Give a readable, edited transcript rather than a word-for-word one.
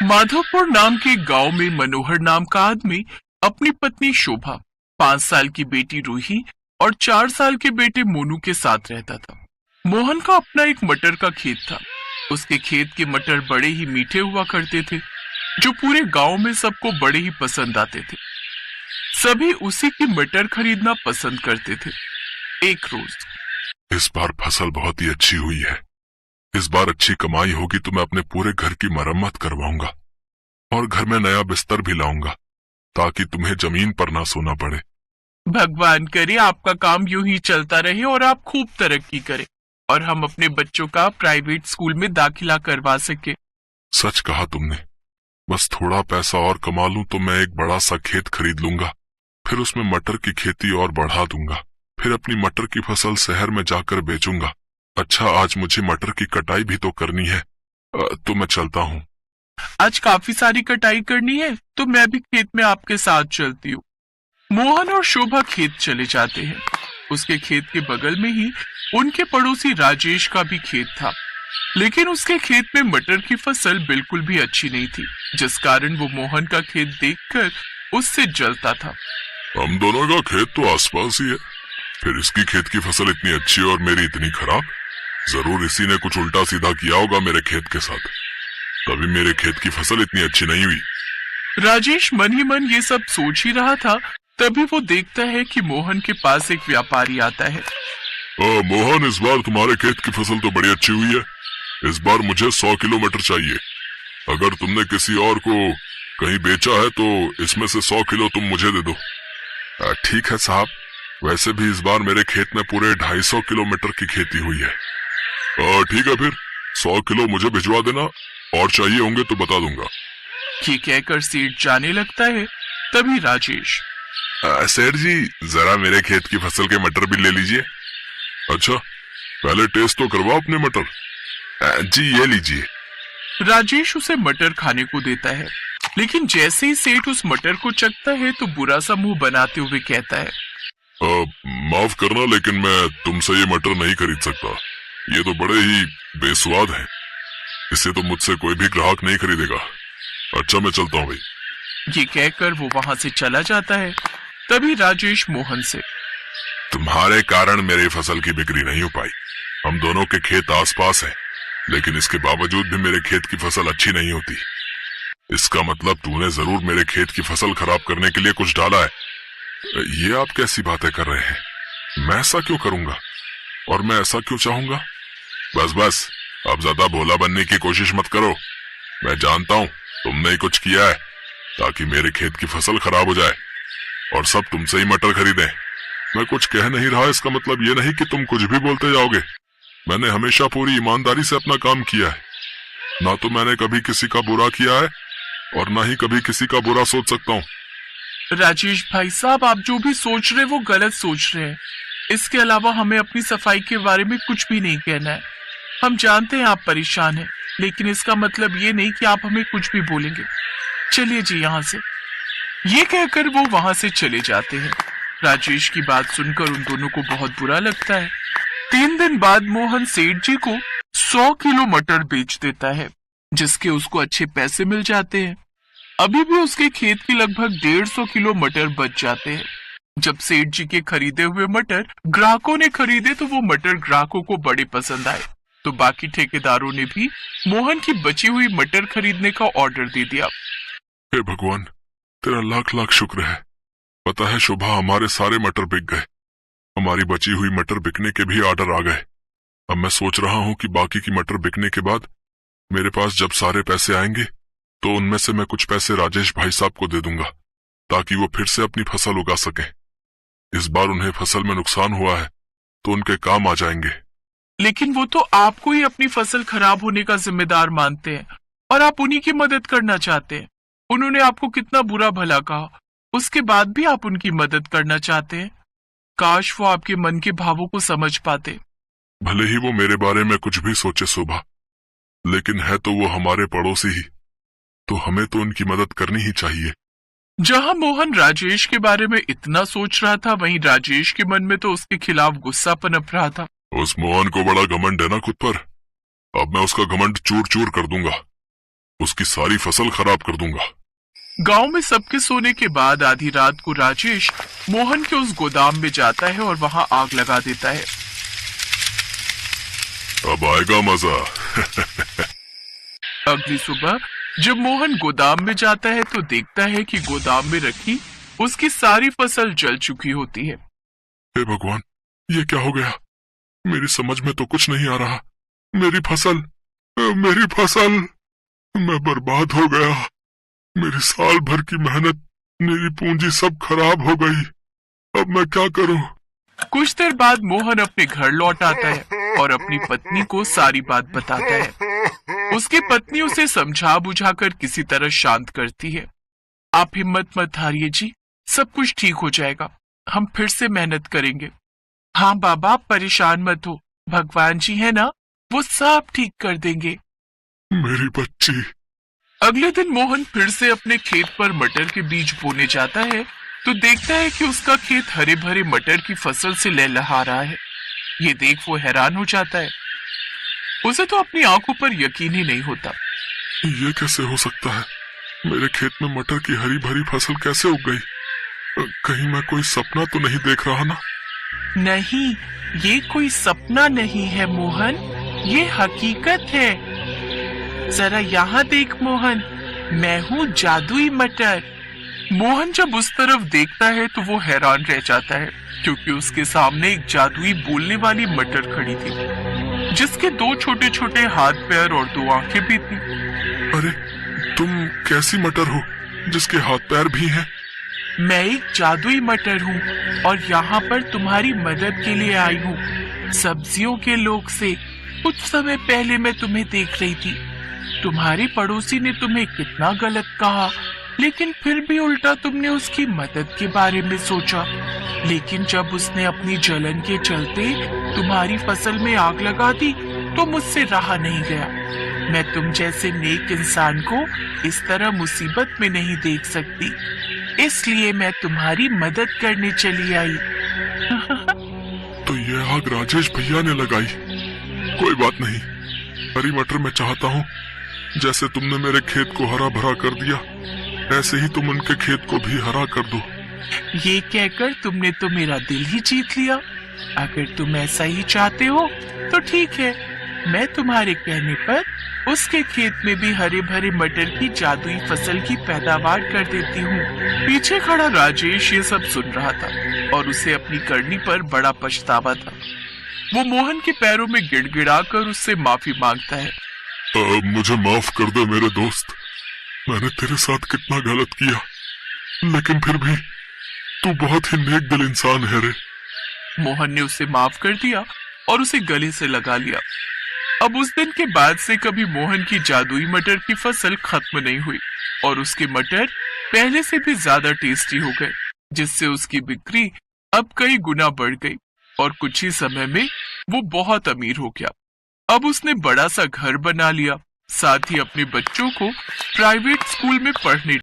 माधवपुर नाम के गांव में मनोहर नाम का आदमी अपनी पत्नी शोभा, 5 साल की बेटी रूही और 4 साल के बेटे मोनू के साथ रहता था। मोहन का अपना एक मटर का खेत था। उसके खेत के मटर बड़े ही मीठे हुआ करते थे, जो पूरे गांव में सबको बड़े ही पसंद आते थे। सभी उसी की मटर खरीदना पसंद करते थे। एक रोज इस बार फसल बहुत ही अच्छी हुई है। इस बार अच्छी कमाई होगी तो मैं अपने पूरे घर की मरम्मत करवाऊंगा और घर में नया बिस्तर भी लाऊंगा, ताकि तुम्हें जमीन पर ना सोना पड़े। भगवान करे आपका काम यूं ही चलता रहे और आप खूब तरक्की करें और हम अपने बच्चों का प्राइवेट स्कूल में दाखिला करवा सके। सच कहा तुमने। बस थोड़ा पैसा और कमा लूं तो मैं एक बड़ा सा खेत खरीद लूंगा, फिर उसमें मटर की खेती और बढ़ा दूंगा, फिर अपनी मटर की फसल शहर में जाकर बेचूंगा। अच्छा, आज मुझे मटर की कटाई भी तो करनी है, तो मैं चलता हूँ। आज काफी सारी कटाई करनी है तो मैं भी खेत में आपके साथ चलती हूँ। मोहन और शोभा खेत चले जाते हैं। उसके खेत के बगल में ही उनके पड़ोसी राजेश का भी खेत था, लेकिन उसके खेत में मटर की फसल बिल्कुल भी अच्छी नहीं थी, जिस कारण वो मोहन का खेत देखकर उससे जलता था। हम दोनों का खेत तो आसपास ही है, फिर इसकी खेत की फसल इतनी अच्छी और मेरी इतनी खराब। जरूर इसी ने कुछ उल्टा सीधा किया होगा मेरे खेत के साथ, तभी मेरे खेत की फसल इतनी अच्छी नहीं हुई। राजेश मन ही मन ये सब सोच ही रहा था, तभी वो देखता है कि मोहन के पास एक व्यापारी आता है। मोहन, इस बार तुम्हारे खेत की फसल तो बड़ी अच्छी हुई है। इस बार मुझे 100 किलो मटर चाहिए। अगर तुमने किसी और को कहीं बेचा है तो इसमें से 100 किलो तुम मुझे दे दो। ठीक है साहब, वैसे भी इस बार मेरे खेत में पूरे 250 किलोमीटर की खेती हुई है। ठीक है, फिर 100 किलो मुझे भिजवा देना, और चाहिए होंगे तो बता दूंगा। ये कहकर सेठ जाने लगता है। तभी राजेश, सेठ जी, जरा मेरे खेत की फसल के मटर भी ले लीजिए। अच्छा, पहले टेस्ट तो करवाओ अपने मटर। जी, ये लीजिए। राजेश उसे मटर खाने को देता है, लेकिन जैसे ही सेठ उस मटर को चखता है तो बुरा सा मुंह बनाते हुए कहता है, माफ करना, लेकिन मैं तुमसे ये मटर नहीं खरीद सकता। ये तो बड़े ही बेस्वाद हैं। इसे तो मुझसे कोई भी ग्राहक नहीं खरीदेगा। अच्छा, मैं चलता हूँ भाई। ये कहकर वो वहां से चला जाता है। तभी राजेश मोहन से, तुम्हारे कारण मेरी फसल की बिक्री नहीं हो पाई। हम दोनों के खेत आसपास हैं, लेकिन इसके बावजूद भी मेरे खेत की फसल अच्छी नहीं होती। इसका मतलब तूने जरूर मेरे खेत की फसल खराब करने के लिए कुछ डाला है। ये आप कैसी बातें कर रहे हैं? मैं ऐसा क्यों करूंगा और मैं ऐसा क्यों चाहूंगा? बस बस, अब ज्यादा भोला बनने की कोशिश मत करो। मैं जानता हूँ तुमने ही कुछ किया है ताकि मेरे खेत की फसल खराब हो जाए और सब तुमसे ही मटर खरीदें। मैं कुछ कह नहीं रहा, इसका मतलब ये नहीं कि तुम कुछ भी बोलते जाओगे। मैंने हमेशा पूरी ईमानदारी से अपना काम किया है। ना तो मैंने कभी किसी का बुरा किया है और ना ही कभी किसी का बुरा सोच सकता हूँ। राजेश भाई साहब, आप जो भी सोच रहे हैं वो गलत सोच रहे हैं। इसके अलावा हमें अपनी सफाई के बारे में कुछ भी नहीं कहना है। हम जानते हैं आप परेशान हैं, लेकिन इसका मतलब ये नहीं कि आप हमें कुछ भी बोलेंगे। चलिए जी यहाँ से। ये कहकर वो वहां से चले जाते हैं। राजेश की बात सुनकर उन दोनों को बहुत बुरा लगता है। 3 दिन बाद मोहन सेठ जी को 100 किलो मटर बेच देता है, जिसके उसको अच्छे पैसे मिल जाते हैं। अभी भी उसके खेत की लगभग 150 किलो मटर बच जाते हैं। जब सेठ जी के खरीदे हुए मटर ग्राहकों ने खरीदे तो वो मटर ग्राहकों को बड़े पसंद आए, तो बाकी ठेकेदारों ने भी मोहन की बची हुई मटर खरीदने का ऑर्डर दे दिया। हे भगवान, तेरा लाख लाख शुक्र है। पता है शोभा, हमारे सारे मटर बिक गए। हमारी बची हुई मटर बिकने के भी ऑर्डर आ गए। अब मैं सोच रहा हूँ कि बाकी की मटर बिकने के बाद मेरे पास जब सारे पैसे आएंगे तो उनमें से मैं कुछ पैसे राजेश भाई साहब को दे दूंगा, ताकि वो फिर से अपनी फसल उगा सकें। इस बार उन्हें फसल में नुकसान हुआ है तो उनके काम आ जाएंगे। लेकिन वो तो आपको ही अपनी फसल खराब होने का जिम्मेदार मानते हैं और आप उन्हीं की मदद करना चाहते हैं। उन्होंने आपको कितना बुरा भला कहा, उसके बाद भी आप उनकी मदद करना चाहते हैं। काश वो आपके मन के भावों को समझ पाते। भले ही वो मेरे बारे में कुछ भी सोचे शोभा, लेकिन है तो वो हमारे पड़ोसी ही, तो हमें तो उनकी मदद करनी ही चाहिए। जहां मोहन राजेश के बारे में इतना सोच रहा था, वहीं राजेश के मन में तो उसके खिलाफ गुस्सा पनप रहा था। उस मोहन को बड़ा घमंड है ना खुद पर। अब मैं उसका घमंड चूर चूर कर दूंगा। उसकी सारी फसल खराब कर दूंगा। गांव में सबके सोने के बाद आधी रात को राजेश मोहन के उस गोदाम में जाता है और वहां आग लगा देता है। अब आएगा मजा। अगली सुबह जब मोहन गोदाम में जाता है तो देखता है कि गोदाम में रखी उसकी सारी फसल जल चुकी होती है। हे भगवान, ये क्या हो गया? मेरी समझ में तो कुछ नहीं आ रहा। मेरी फसल, मेरी फसल, मैं बर्बाद हो गया। मेरी साल भर की मेहनत, मेरी पूंजी सब खराब हो गई। अब मैं क्या करूं? कुछ देर बाद मोहन अपने घर लौट आता है और अपनी पत्नी को सारी बात बताता है। उसकी पत्नी उसे समझा बुझाकर किसी तरह शांत करती है। आप हिम्मत मत हारिए जी, सब कुछ ठीक हो जाएगा। हम फिर से मेहनत करेंगे। हाँ बाबा, आप परेशान मत हो, भगवान जी है ना, वो सब ठीक कर देंगे। मेरी बच्ची। अगले दिन मोहन फिर से अपने खेत पर मटर के बीज बोने जाता है तो देखता है कि उसका खेत हरे भरे मटर की फसल से लहलहा रहा है। ये देख वो हैरान हो जाता है। उसे तो अपनी आंखों पर यकीन ही नहीं होता। ये कैसे हो सकता है? मेरे खेत में मटर की हरी भरी फसल कैसे उग गई? कहीं मैं कोई सपना तो नहीं देख रहा ना? नहीं, ये कोई सपना नहीं है मोहन, ये हकीकत है। जरा यहाँ देख मोहन, मैं हूँ जादुई मटर। मोहन जब उस तरफ देखता है तो वो हैरान रह जाता है क्योंकि उसके सामने एक जादुई बोलने वाली मटर खड़ी थी जिसके दो छोटे छोटे हाथ पैर और दो आंखें भी थी। अरे, तुम कैसी मटर हो जिसके हाथ पैर भी हैं? मैं एक जादुई मटर हूँ और यहाँ पर तुम्हारी मदद के लिए आई हूँ। सब्जियों के लोग से कुछ समय पहले मैं तुम्हें देख रही थी। तुम्हारी पड़ोसी ने तुम्हें कितना गलत कहा, लेकिन फिर भी उल्टा तुमने उसकी मदद के बारे में सोचा। लेकिन जब उसने अपनी जलन के चलते तुम्हारी फसल में आग लगा दी तो मुझसे रहा नहीं गया। मैं तुम जैसे नेक इंसान को इस तरह मुसीबत में नहीं देख सकती, इसलिए मैं तुम्हारी मदद करने चली आई। तो ये आग राजेश भैया ने लगाई। कोई बात नहीं, हरी मटर मैं चाहता हूँ जैसे तुमने मेरे खेत को हरा भरा कर दिया, ऐसे ही तुम उनके खेत को भी हरा कर दो। ये कहकर तुमने तो मेरा दिल ही जीत लिया। अगर तुम ऐसा ही चाहते हो तो ठीक है, मैं तुम्हारे कहने पर उसके खेत में भी हरे भरे मटर की जादुई फसल की पैदावार कर देती हूँ। पीछे खड़ा राजेश ये सब सुन रहा था और उसे अपनी करनी पर बड़ा पछतावा था। वो मोहन के पैरों में गिड़गिड़ाकर उससे माफी मांगता है। मुझे माफ कर दे मेरे दोस्त, मैंने तेरे साथ कितना गलत किया, लेकिन फिर भी तू बहुत ही नेक दिल इंसान है रे। मोहन ने उसे माफ कर दिया और उसे गले से लगा लिया। अब उस दिन के बाद से कभी मोहन की जादुई मटर की फसल खत्म नहीं हुई और उसके मटर पहले से भी ज्यादा टेस्टी हो गए, जिससे उसकी बिक्री अब कई गुना बढ़ गई और कुछ ही समय में वो बहुत अमीर हो गया। अब उसने बड़ा सा घर बना लिया, साथ ही अपने बच्चों को प्राइवेट स्कूल में पढ़ने